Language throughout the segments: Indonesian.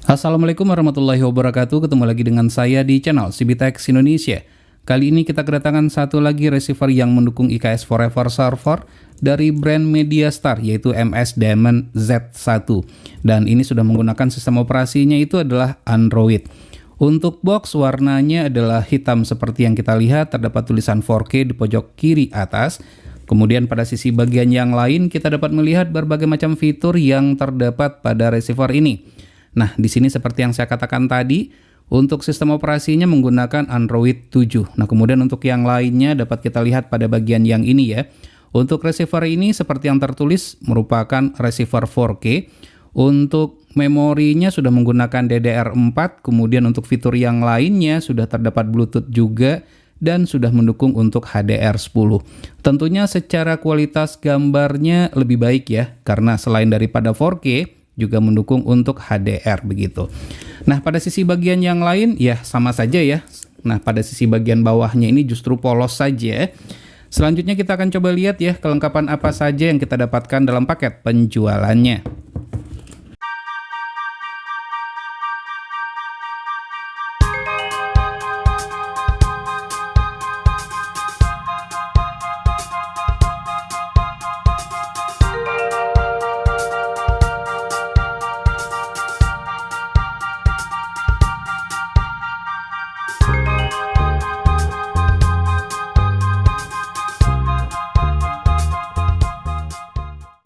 Assalamualaikum warahmatullahi wabarakatuh. Ketemu lagi dengan saya di channel Cibitex Indonesia. Kali ini kita kedatangan satu lagi receiver yang mendukung IKS Forever Server dari brand Mediastar, yaitu MS Diamond Z1. Dan ini sudah menggunakan sistem operasinya itu adalah Android. Untuk box warnanya adalah hitam seperti yang kita lihat, terdapat tulisan 4K di pojok kiri atas. Kemudian pada sisi bagian yang lain kita dapat melihat berbagai macam fitur yang terdapat pada receiver ini. Nah, di sini seperti yang saya katakan tadi, untuk sistem operasinya menggunakan Android 7. Nah, kemudian untuk yang lainnya dapat kita lihat pada bagian yang ini ya. Untuk receiver ini seperti yang tertulis merupakan receiver 4K. Untuk memorinya sudah menggunakan DDR4, kemudian untuk fitur yang lainnya sudah terdapat Bluetooth juga dan sudah mendukung untuk HDR10. Tentunya secara kualitas gambarnya lebih baik ya, karena selain daripada 4K, juga mendukung untuk HDR begitu. Nah, pada sisi bagian yang lain ya sama saja ya. Nah, pada sisi bagian bawahnya ini justru polos saja. Selanjutnya kita akan coba lihat ya kelengkapan apa saja yang kita dapatkan dalam paket penjualannya.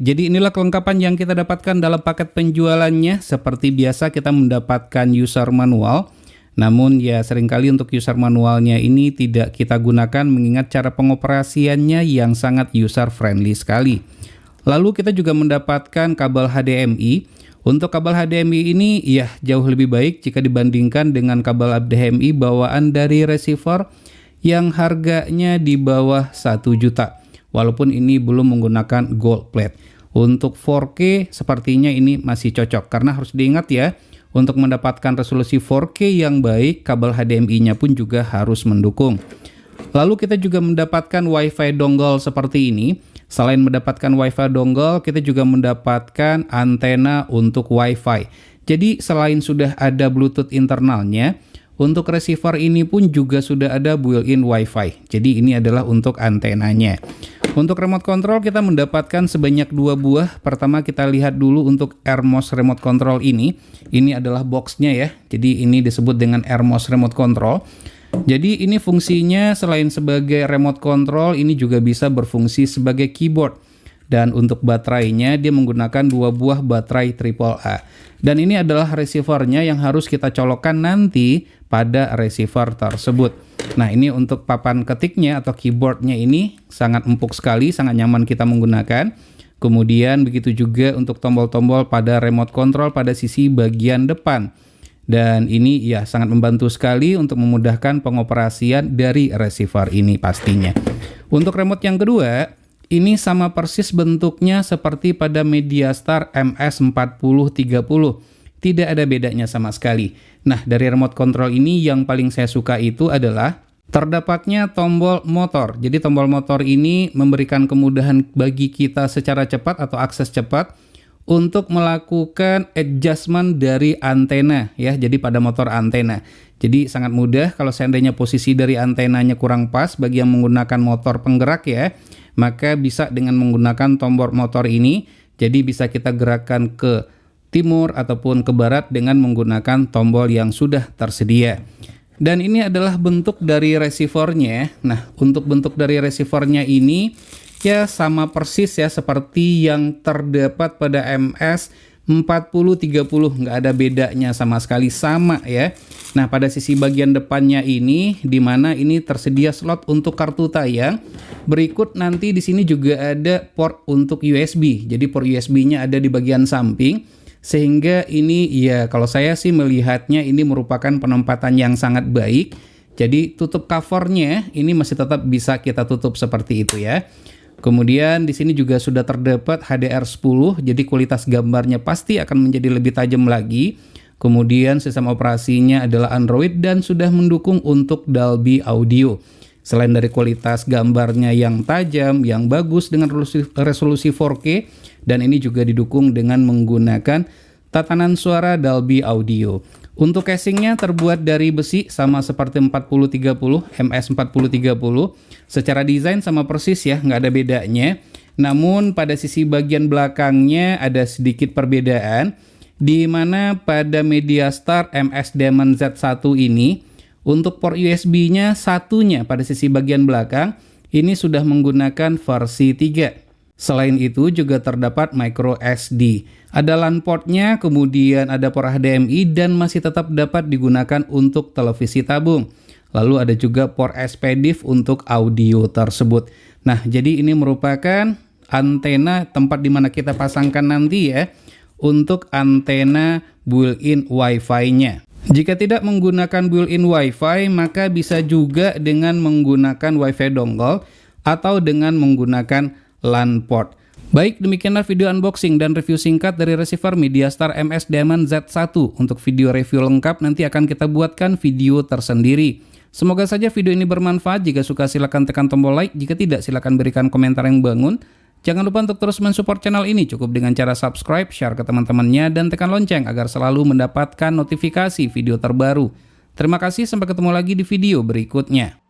Jadi inilah kelengkapan yang kita dapatkan dalam paket penjualannya. Seperti biasa kita mendapatkan user manual. Namun ya seringkali untuk user manualnya ini tidak kita gunakan mengingat cara pengoperasiannya yang sangat user friendly sekali. Lalu kita juga mendapatkan kabel HDMI. Untuk kabel HDMI ini ya jauh lebih baik jika dibandingkan dengan kabel HDMI bawaan dari receiver yang harganya di bawah 1 juta. Walaupun ini belum menggunakan gold plate. Untuk 4K sepertinya ini masih cocok karena harus diingat ya, untuk mendapatkan resolusi 4K yang baik, kabel HDMI-nya pun juga harus mendukung. Lalu kita juga mendapatkan WiFi dongle seperti ini. Selain mendapatkan WiFi dongle, kita juga mendapatkan antena untuk WiFi. Jadi selain sudah ada Bluetooth internalnya, untuk receiver ini pun juga sudah ada built-in WiFi. Jadi ini adalah untuk antenanya. Untuk remote control kita mendapatkan sebanyak 2 buah. Pertama kita lihat dulu untuk Airmos remote control ini. Ini adalah boxnya ya. Jadi ini disebut dengan Airmos remote control. Jadi ini fungsinya selain sebagai remote control, ini juga bisa berfungsi sebagai keyboard. Dan untuk baterainya dia menggunakan 2 buah baterai AAA. Dan ini adalah receivernya yang harus kita colokkan nanti pada receiver tersebut. Nah, ini untuk papan ketiknya atau keyboardnya ini sangat empuk sekali, sangat nyaman kita menggunakan. Kemudian begitu juga untuk tombol-tombol pada remote control pada sisi bagian depan. Dan ini ya sangat membantu sekali untuk memudahkan pengoperasian dari receiver ini pastinya. Untuk remote yang kedua, ini sama persis bentuknya seperti pada Mediastar MS4030. Tidak ada bedanya sama sekali. Nah, dari remote control ini yang paling saya suka itu adalah terdapatnya tombol motor. Jadi tombol motor ini memberikan kemudahan bagi kita secara cepat atau akses cepat untuk melakukan adjustment dari antena ya. Jadi pada motor antena. Jadi sangat mudah kalau seandainya posisi dari antenanya kurang pas bagi yang menggunakan motor penggerak ya, maka bisa dengan menggunakan tombol motor ini. Jadi bisa kita gerakkan ke timur ataupun ke barat dengan menggunakan tombol yang sudah tersedia. Dan ini adalah bentuk dari receivernya. Nah, untuk bentuk dari receivernya ini ya sama persis ya seperti yang terdapat pada MS4030, nggak ada bedanya sama sekali, sama ya. Nah, pada sisi bagian depannya ini di mana ini tersedia slot untuk kartu tayang. Berikut nanti di sini juga ada port untuk USB. Jadi port USB-nya ada di bagian samping. Sehingga ini ya kalau saya sih melihatnya ini merupakan penempatan yang sangat baik. Jadi tutup covernya ini masih tetap bisa kita tutup seperti itu ya. Kemudian di sini juga sudah terdapat HDR10, jadi kualitas gambarnya pasti akan menjadi lebih tajam lagi. Kemudian sistem operasinya adalah Android dan sudah mendukung untuk Dolby Audio. Selain dari kualitas gambarnya yang tajam, yang bagus dengan resolusi 4K, dan ini juga didukung dengan menggunakan tatanan suara Dolby Audio. Untuk casingnya terbuat dari besi sama seperti 4030, MS4030. Secara desain sama persis ya, nggak ada bedanya. Namun pada sisi bagian belakangnya ada sedikit perbedaan, di mana pada MediaStar MS Diamond Z1 ini, untuk port USB-nya satunya pada sisi bagian belakang, ini sudah menggunakan versi 3. Selain itu juga terdapat micro SD. Ada LAN portnya, kemudian ada port HDMI dan masih tetap dapat digunakan untuk televisi tabung. Lalu ada juga port SPDIF untuk audio tersebut. Nah, jadi ini merupakan antena tempat di mana kita pasangkan nanti ya, untuk antena built-in Wi-Fi-nya. Jika tidak menggunakan built-in Wi-Fi, maka bisa juga dengan menggunakan Wi-Fi dongle atau dengan menggunakan LAN port. Baik, demikianlah video unboxing dan review singkat dari receiver MediaStar MS Diamond Z1. Untuk video review lengkap nanti akan kita buatkan video tersendiri. Semoga saja video ini bermanfaat. Jika suka silakan tekan tombol like, jika tidak silakan berikan komentar yang bangun. Jangan lupa untuk terus mensupport channel ini cukup dengan cara subscribe, share ke teman-temannya, dan tekan lonceng agar selalu mendapatkan notifikasi video terbaru. Terima kasih, sampai ketemu lagi di video berikutnya.